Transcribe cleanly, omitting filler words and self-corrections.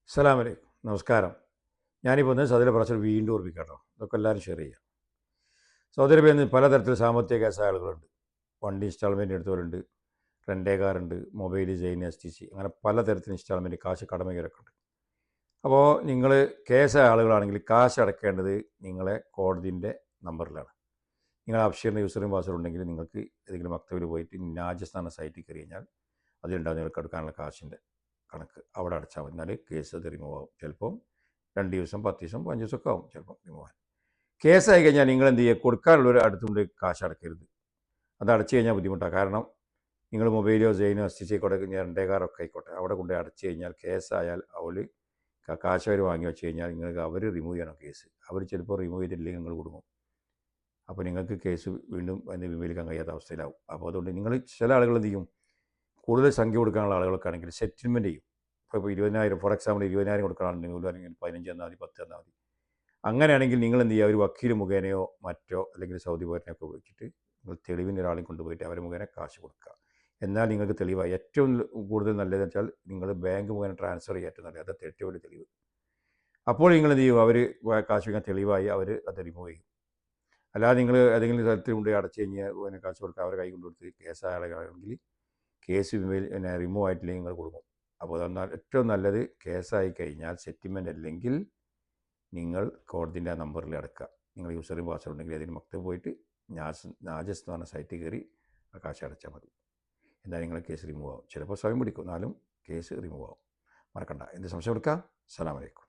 അസ്സലാമു അലൈക്കും. നമസ്കാരം. ഞാനിപ്പോൾ ഒന്ന് സൗദി അറേബ്യയെ വീണ്ടും ഓർമ്മിക്കാം കേട്ടോ. ഇതൊക്കെ എല്ലാവരും ഷെയർ ചെയ്യാം. സൗദി അറേബ്യയിൽ നിന്ന് പലതരത്തിൽ സാമ്പത്തിക കേസായ ആളുകളുണ്ട്. വണ്ടി ഇൻസ്റ്റാൾമെൻറ്റ് എടുത്തവരുണ്ട്, റെൻ്റേ കാറുണ്ട്, മൊബൈൽ, ചെയിൻ, STC, അങ്ങനെ പലതരത്തിൽ ഇൻസ്റ്റാൾമെൻറ്റ് കാശ് കടമകരൊക്കെ ഉണ്ട്. അപ്പോൾ നിങ്ങൾ കേസായ ആളുകളാണെങ്കിൽ കാശ് അടയ്ക്കേണ്ടത് നിങ്ങളെ കോടതിൻ്റെ നമ്പറിലാണ്. നിങ്ങൾ അബ്ഷീറിൻ്റെ യൂസറും പാസ്വേഡ് ഉണ്ടെങ്കിൽ നിങ്ങൾക്ക് ഏതെങ്കിലും മക്തബിൽ പോയിട്ട് നാജസ് എന്ന സൈറ്റിൽ കയറി കഴിഞ്ഞാൽ അതിലുണ്ടാവും നിങ്ങൾക്ക് എടുക്കാനുള്ള കാശിൻ്റെ കണക്ക്. അവിടെ അടച്ചാൽ മതി. എന്നാൽ കേസ് അത് റിമൂവ് ആവും. ചിലപ്പം 2 ദിവസം, 10 ദിവസം, 5 ദിവസമൊക്കെ ആവും ചിലപ്പം റിമൂവ് ആവാൻ. കേസായി കഴിഞ്ഞാൽ നിങ്ങൾ എന്ത് ചെയ്യുക? കൊടുക്കാനുള്ളവർ അടുത്തുകൊണ്ട് കാശ് അടയ്ക്കരുത്. അത് അടച്ചു കഴിഞ്ഞാൽ ബുദ്ധിമുട്ടാണ്. കാരണം നിങ്ങൾ മൊബൈലോ ചെയിനോ STC ആയിക്കോട്ടെ, രണ്ടേ കാറൊക്കെ ആയിക്കോട്ടെ, അവിടെ കൊണ്ട് അടച്ചു കഴിഞ്ഞാൽ കേസായാൽ അവർ കാശ് അവർ വാങ്ങി വെച്ച് കഴിഞ്ഞാൽ നിങ്ങൾക്ക് അവർ റിമൂവ് ചെയ്യണം കേസ്. അവർ ചിലപ്പോൾ റിമൂവ് ചെയ്തില്ലെങ്കിൽ നിങ്ങൾ കൊടുക്കും. അപ്പോൾ നിങ്ങൾക്ക് കേസ് വീണ്ടും അതിന് പിൻവലിക്കാൻ കഴിയാത്ത അവസ്ഥയിലാവും. അപ്പോൾ അതുകൊണ്ട് നിങ്ങൾ ചില ആളുകൾ എന്ത് ചെയ്യും? കൂടുതൽ സംഖ്യ കൊടുക്കാനുള്ള ആളുകൾക്ക് ആണെങ്കിൽ സെറ്റിൽമെൻറ്റ് ചെയ്യും. ഇപ്പോൾ 20,000 ഫോർ എക്സാമ്പിൾ 20,000 കൊടുക്കാനാണെങ്കിൽ 15 തന്നാൽ മതി, 10 തന്നാൽ മതി. അങ്ങനെയാണെങ്കിൽ നിങ്ങൾ എന്ത് ചെയ്യുക? ഒരു വക്കീൽ മുഖേനയോ മറ്റോ അല്ലെങ്കിൽ സൗദി പൗരനെയൊക്കെ ഉപയോഗിച്ചിട്ട് നിങ്ങൾ തെളിവിന് ഒരാളെ കൊണ്ടുപോയിട്ട് അവരെ മുഖേന കാശ് കൊടുക്കുക. എന്നാൽ നിങ്ങൾക്ക് തെളിവായി. ഏറ്റവും കൂടുതൽ നല്ലതെന്ന് വെച്ചാൽ നിങ്ങൾ ബാങ്ക് മുഖേന ട്രാൻസ്ഫർ ചെയ്യുക ഏറ്റവും നല്ലത്. അത് ഏറ്റവും വലിയ തെളിവ്. അപ്പോൾ നിങ്ങൾ എന്ത് ചെയ്യും? അവർ കാശ് വയ്ക്കാൻ തെളിവായി അവർ അത് റിമൂവ് ചെയ്യും. അല്ലാതെ നിങ്ങൾ ഏതെങ്കിലും സ്ഥലത്തിൽ കൊണ്ട് അടച്ചു കഴിഞ്ഞാൽ പിന്നെ കാശ് കൊടുക്കുക അവരെ കൈ കൊണ്ടുകൊടുത്ത് കേസായ ആളുകളാണെങ്കിൽ കേസ് റിമൂവ് ആയിട്ടില്ലെങ്കിൽ നിങ്ങൾ കൊടുക്കും. അപ്പോൾ അതെന്നാൽ ഏറ്റവും നല്ലത് കേസായി കഴിഞ്ഞാൽ സെറ്റിൽമെൻ്റ് അല്ലെങ്കിൽ നിങ്ങൾ കോടതിൻ്റെ ആ നമ്പറിൽ അടക്കുക. നിങ്ങൾ യൂസറും പാസ്വേഡ് ഉണ്ടെങ്കിൽ അതിന് മക്തബ് പോയിട്ട് നാജസ് എന്ന് പറഞ്ഞ സൈറ്റിൽ കയറി ആ കാശ് അടച്ചാൽ മതി. എന്തായാലും നിങ്ങൾ കേസ് റിമൂവ് ആവും. ചിലപ്പോൾ സ്വയം പിടിക്കും, എന്നാലും കേസ് റിമൂവ് ആവും. മറക്കണ്ട. എന്ത് സംശയം എടുക്കാം. അസ്സലാമു അലൈക്കും.